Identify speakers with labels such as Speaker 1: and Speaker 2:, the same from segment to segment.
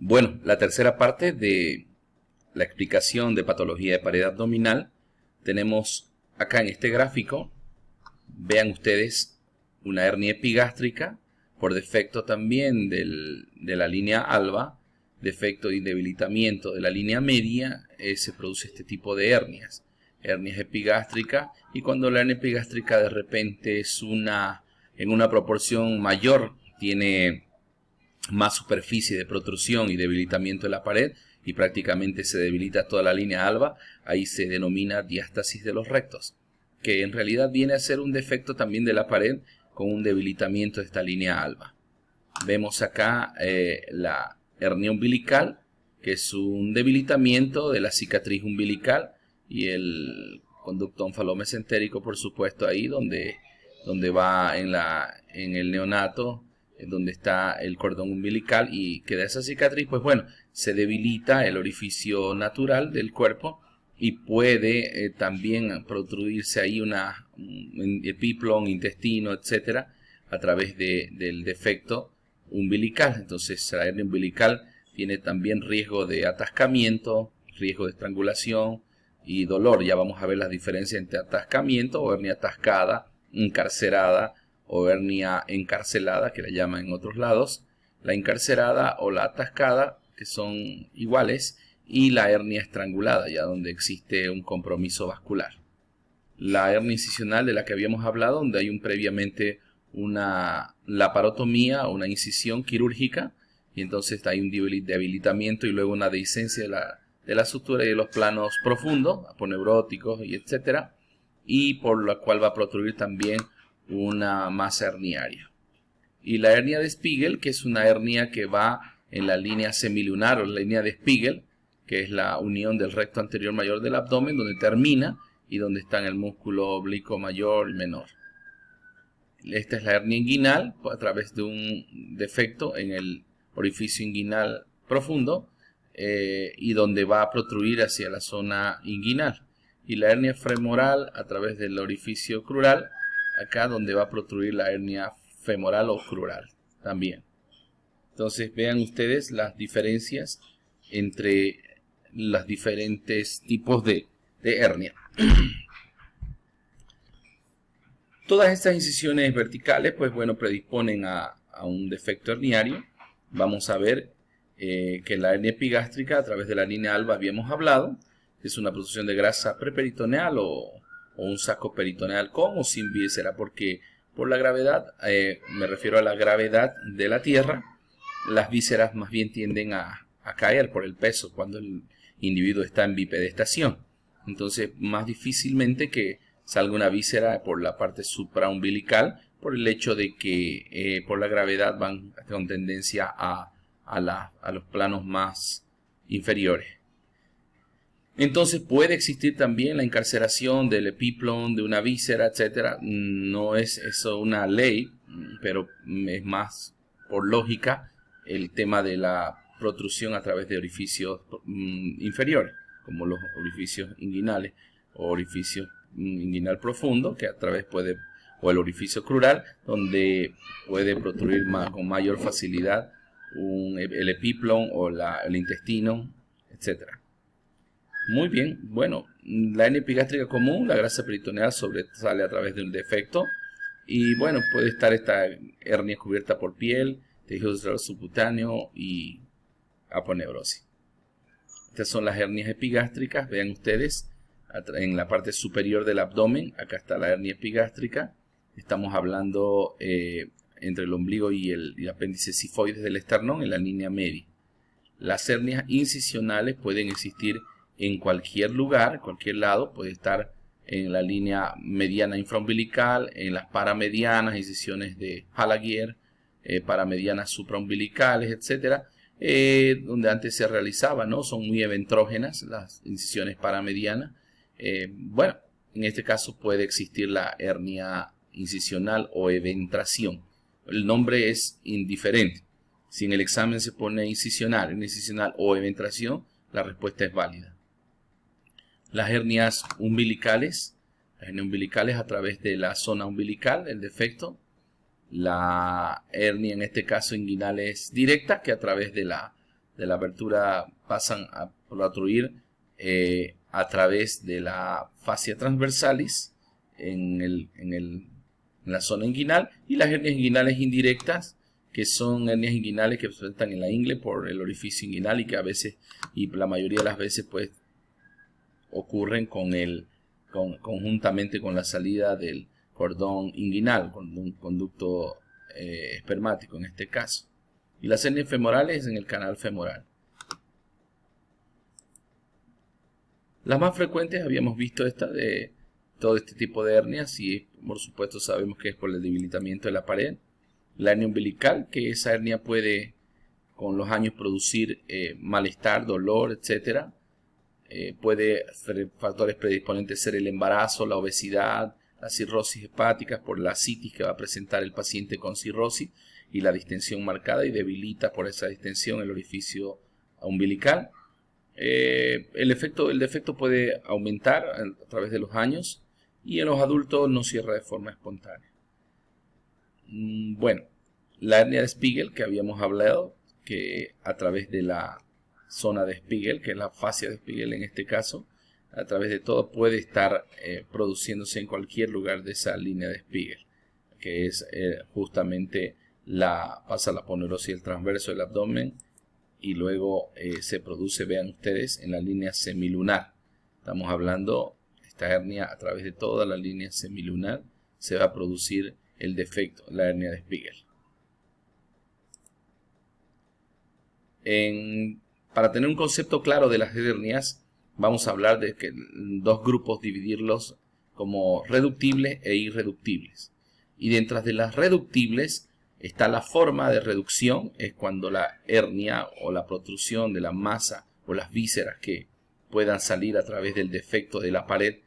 Speaker 1: Bueno, la tercera parte de la explicación de patología de pared abdominal, tenemos acá en este gráfico, vean ustedes, una hernia epigástrica, por defecto también de la línea alba, defecto y debilitamiento de la línea media, se produce este tipo de hernias epigástricas, y cuando la hernia epigástrica de repente es en una proporción mayor, tiene más superficie de protrusión y debilitamiento de la pared, y prácticamente se debilita toda la línea alba, ahí se denomina diástasis de los rectos, que en realidad viene a ser un defecto también de la pared con un debilitamiento de esta línea alba. Vemos acá la hernia umbilical, que es un debilitamiento de la cicatriz umbilical, y el conducto onfalomesentérico, por supuesto, ahí donde va en el neonato, donde está el cordón umbilical, y queda esa cicatriz, pues bueno, se debilita el orificio natural del cuerpo y puede también protruirse ahí un epiplon, intestino, etcétera, a través del defecto umbilical. Entonces la hernia umbilical tiene también riesgo de atascamiento, riesgo de estrangulación y dolor. Ya vamos a ver las diferencias entre atascamiento o hernia atascada, encarcerada o hernia encarcelada, que la llaman en otros lados, la encarcerada o la atascada, que son iguales, y la hernia estrangulada, ya donde existe un compromiso vascular. La hernia incisional de la que habíamos hablado, donde hay previamente una laparotomía o una incisión quirúrgica, y entonces hay un debilitamiento y luego una dehiscencia de la sutura y de los planos profundos, aponeuróticos y etcétera, y por la cual va a protruir también una masa herniaria. Y la hernia de Spiegel, que es una hernia que va en la línea semilunar o la línea de Spiegel, que es la unión del recto anterior mayor del abdomen, donde termina y donde están el músculo oblicuo mayor y menor. Esta es la hernia inguinal, a través de un defecto en el orificio inguinal profundo, y donde va a protruir hacia la zona inguinal. Y la hernia femoral a través del orificio crural, acá donde va a protruir la hernia femoral o crural también. Entonces vean ustedes las diferencias entre los diferentes tipos de hernia. Todas estas incisiones verticales, pues bueno, predisponen a un defecto herniario. Vamos a ver que la hernia epigástrica, a través de la línea alba habíamos hablado, es una producción de grasa preperitoneal o un saco peritoneal con o sin víscera, porque por la gravedad, me refiero a la gravedad de la tierra, las vísceras más bien tienden a caer por el peso cuando el individuo está en bipedestación. Entonces, más difícilmente que salga una víscera por la parte supraumbilical, por el hecho de que por la gravedad van con tendencia a los planos más inferiores. Entonces puede existir también la encarceración del epiplon, de una víscera, etcétera. No es eso una ley, pero es más por lógica el tema de la protrusión a través de orificios inferiores, como los orificios inguinales o orificios inguinal profundo, que a través o el orificio crural, donde puede protruir con mayor facilidad el epiplon o el intestino, etcétera. Muy bien, bueno, la hernia epigástrica común, la grasa peritoneal sobresale a través de un defecto, y bueno, puede estar esta hernia cubierta por piel, tejido subcutáneo y aponeurosis. Estas son las hernias epigástricas, vean ustedes, en la parte superior del abdomen, acá está la hernia epigástrica, estamos hablando entre el ombligo y el apéndice sifoides del esternón en la línea media. Las hernias incisionales pueden existir en cualquier lugar, cualquier lado, puede estar en la línea mediana infraumbilical, en las paramedianas, incisiones de Halagier, paramedianas supraumbilicales, etcétera, donde antes se realizaba, ¿no? Son muy eventrógenas las incisiones paramedianas. Bueno, en este caso puede existir la hernia incisional o eventración. El nombre es indiferente. Si en el examen se pone incisional o eventración, la respuesta es válida. Las hernias umbilicales a través de la zona umbilical, el defecto. La hernia en este caso inguinal es directa, que a través de de la abertura pasan a protruir a través de la fascia transversalis en la zona inguinal, y las hernias inguinales indirectas, que son hernias inguinales que se presentan en la ingle por el orificio inguinal y que a veces, y la mayoría de las veces, pues ocurren conjuntamente con la salida del cordón inguinal, con un conducto espermático en este caso. Y las hernias femorales en el canal femoral. Las más frecuentes habíamos visto esta de todo este tipo de hernias, y por supuesto sabemos que es por el debilitamiento de la pared. La hernia umbilical, que esa hernia puede con los años producir malestar, dolor, etc. Puede ser factores predisponentes ser el embarazo, la obesidad, la cirrosis hepática por la citis que va a presentar el paciente con cirrosis y la distensión marcada, y debilita por esa distensión el orificio umbilical. El defecto puede aumentar a través de los años, y en los adultos no cierra de forma espontánea. Bueno, la hernia de Spiegel que habíamos hablado, que a través de la zona de Spiegel, que es la fascia de Spiegel en este caso, a través de todo puede estar produciéndose en cualquier lugar de esa línea de Spiegel, que es justamente pasa la aponeurosis del transverso del abdomen, y luego se produce, vean ustedes, en la línea semilunar. Estamos hablando, esta hernia a través de toda la línea semilunar se va a producir el defecto, la hernia de Spiegel. Para tener un concepto claro de las hernias, vamos a hablar de que dos grupos, dividirlos como reductibles e irreductibles. Y dentro de las reductibles está la forma de reducción, es cuando la hernia o la protrusión de la masa o las vísceras que puedan salir a través del defecto de la pared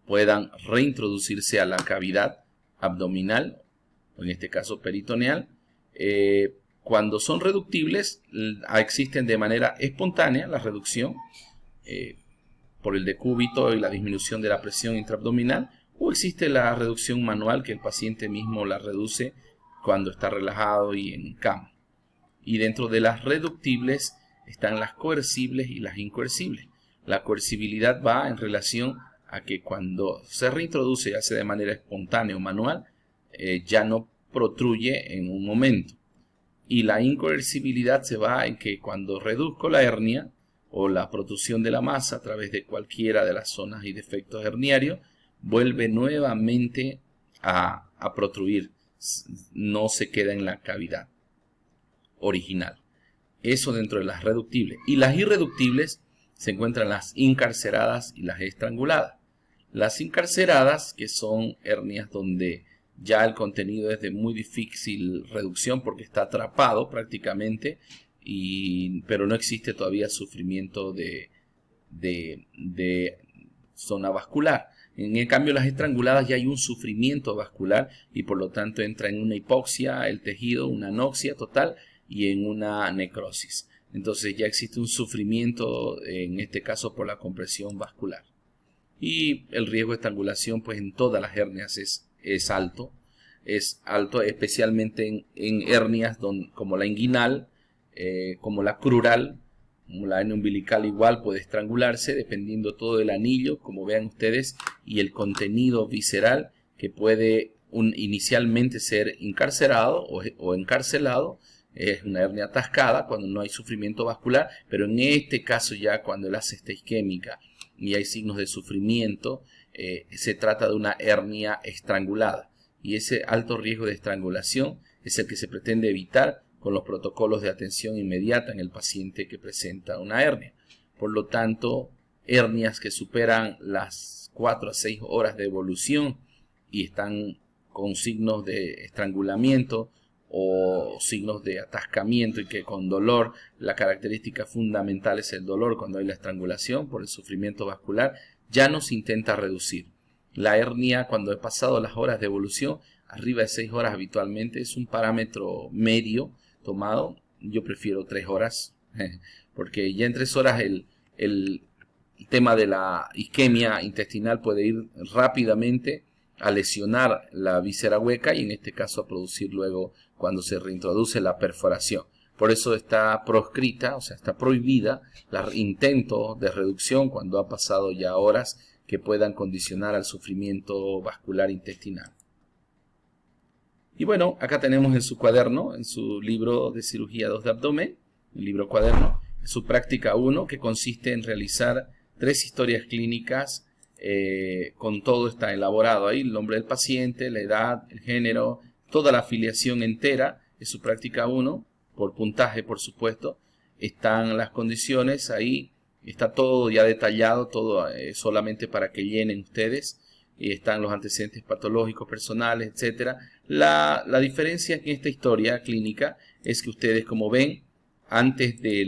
Speaker 1: puedan reintroducirse a la cavidad abdominal, o en este caso peritoneal. Cuando son reductibles, existen de manera espontánea la reducción por el decúbito y la disminución de la presión intraabdominal, o existe la reducción manual, que el paciente mismo la reduce cuando está relajado y en cama. Y dentro de las reductibles están las coercibles y las incoercibles. La coercibilidad va en relación a que cuando se reintroduce, ya sea de manera espontánea o manual, ya no protruye en un momento. Y la incoercibilidad se va en que cuando reduzco la hernia o la protrusión de la masa a través de cualquiera de las zonas y defectos herniarios, vuelve nuevamente a protruir, no se queda en la cavidad original. Eso dentro de las reductibles. Y las irreductibles se encuentran las incarceradas y las estranguladas. Las incarceradas, que son hernias donde ya el contenido es de muy difícil reducción porque está atrapado prácticamente, pero no existe todavía sufrimiento de zona vascular. En cambio, las estranguladas ya hay un sufrimiento vascular y por lo tanto entra en una hipoxia el tejido, una anoxia total y en una necrosis. Entonces ya existe un sufrimiento, en este caso por la compresión vascular. Y el riesgo de estrangulación, pues en todas las hernias es alto. Es alto especialmente en hernias como la inguinal, como la crural, como la hernia umbilical igual puede estrangularse dependiendo todo del anillo, como vean ustedes, y el contenido visceral que puede inicialmente ser encarcerado o encarcelado. Es una hernia atascada cuando no hay sufrimiento vascular, pero en este caso ya cuando la cesta isquémica y hay signos de sufrimiento, se trata de una hernia estrangulada. Y ese alto riesgo de estrangulación es el que se pretende evitar con los protocolos de atención inmediata en el paciente que presenta una hernia. Por lo tanto, hernias que superan las 4 a 6 horas de evolución y están con signos de estrangulamiento o signos de atascamiento y que con dolor, la característica fundamental es el dolor cuando hay la estrangulación por el sufrimiento vascular, ya no se intenta reducir. La hernia, cuando he pasado las horas de evolución, arriba de 6 horas habitualmente, es un parámetro medio tomado. Yo prefiero 3 horas, porque ya en 3 horas el tema de la isquemia intestinal puede ir rápidamente a lesionar la víscera hueca y en este caso a producir luego cuando se reintroduce la perforación. Por eso está proscrita, o sea, está prohibida los intentos de reducción cuando ha pasado ya horas que puedan condicionar al sufrimiento vascular intestinal. Y bueno, acá tenemos en su cuaderno, en su libro de cirugía 2 de abdomen, el libro cuaderno, su práctica 1, que consiste en realizar 3 historias clínicas, con todo está elaborado ahí, el nombre del paciente, la edad, el género, toda la afiliación entera, es su práctica 1, por puntaje por supuesto, están las condiciones ahí, está todo ya detallado, todo solamente para que llenen ustedes, y están los antecedentes patológicos personales, etcétera. La diferencia en esta historia clínica es que ustedes, como ven, antes de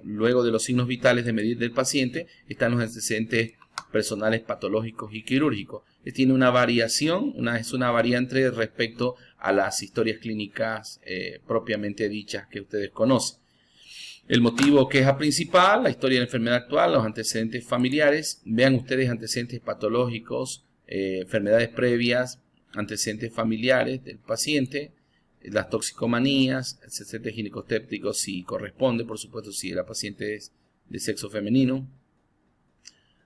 Speaker 1: luego de los signos vitales de medir del paciente, están los antecedentes personales patológicos y quirúrgicos. Tiene una variación, es una variante respecto a las historias clínicas propiamente dichas que ustedes conocen. El motivo, queja principal, la historia de la enfermedad actual, los antecedentes familiares. Vean ustedes antecedentes patológicos, enfermedades previas, antecedentes familiares del paciente, las toxicomanías, antecedentes ginecostépticos si corresponde, por supuesto, si la paciente es de sexo femenino.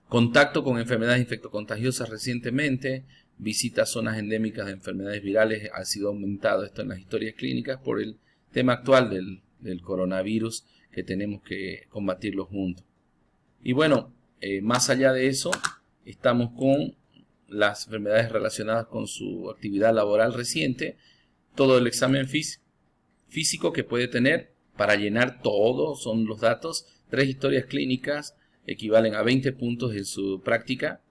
Speaker 1: Contacto con enfermedades infectocontagiosas recientemente, visita a zonas endémicas de enfermedades virales, ha sido aumentado esto en las historias clínicas por el tema actual del coronavirus, que tenemos que combatirlo juntos. Y bueno, más allá de eso, estamos con las enfermedades relacionadas con su actividad laboral reciente, todo el examen físico que puede tener para llenar todo, son los datos, 3 historias clínicas equivalen a 20 puntos en su práctica,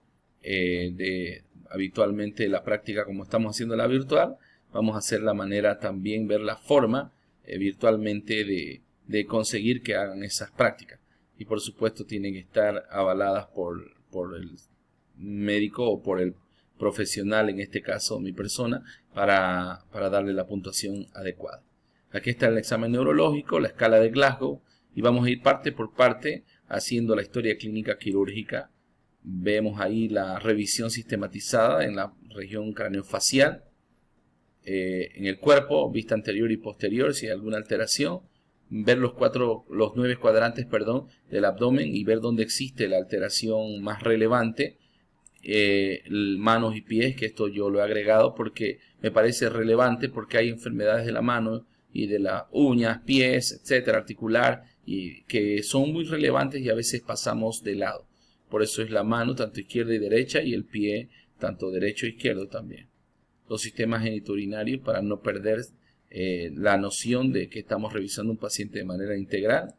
Speaker 1: habitualmente la práctica como estamos haciendo la virtual, vamos a hacer la manera también, ver la forma virtualmente de conseguir que hagan esas prácticas. Y por supuesto tienen que estar avaladas por el médico o por el profesional, en este caso mi persona, para darle la puntuación adecuada. Aquí está el examen neurológico, la escala de Glasgow, y vamos a ir parte por parte haciendo la historia clínica quirúrgica. Vemos ahí la revisión sistematizada en la región craneofacial, en el cuerpo, vista anterior y posterior, si hay alguna alteración, ver los 9 cuadrantes, del abdomen y ver dónde existe la alteración más relevante, manos y pies, que esto yo lo he agregado porque me parece relevante, porque hay enfermedades de la mano y de las uñas, pies, etcétera, articular, y que son muy relevantes y a veces pasamos de lado. Por eso es la mano tanto izquierda y derecha, y el pie tanto derecho e izquierdo también. Los sistemas genitourinarios, para no perder la noción de que estamos revisando un paciente de manera integral.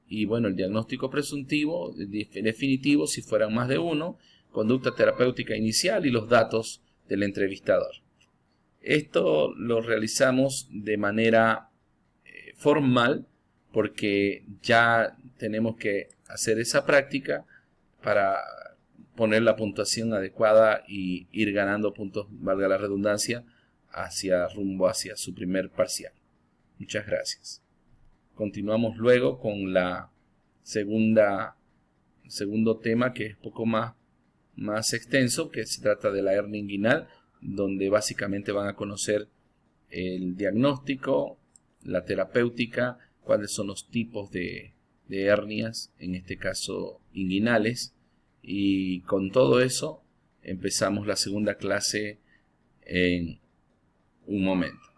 Speaker 1: Y bueno, el diagnóstico presuntivo, definitivo, si fueran más de uno, conducta terapéutica inicial y los datos del entrevistador. Esto lo realizamos de manera formal, porque ya tenemos que hacer esa práctica para poner la puntuación adecuada y ir ganando puntos, valga la redundancia, rumbo hacia su primer parcial. Muchas gracias. Continuamos luego con la segundo tema, que es poco más extenso, que se trata de la hernia inguinal, donde básicamente van a conocer el diagnóstico, la terapéutica, cuáles son los tipos de hernias, en este caso inguinales, y con todo eso empezamos la segunda clase en un momento.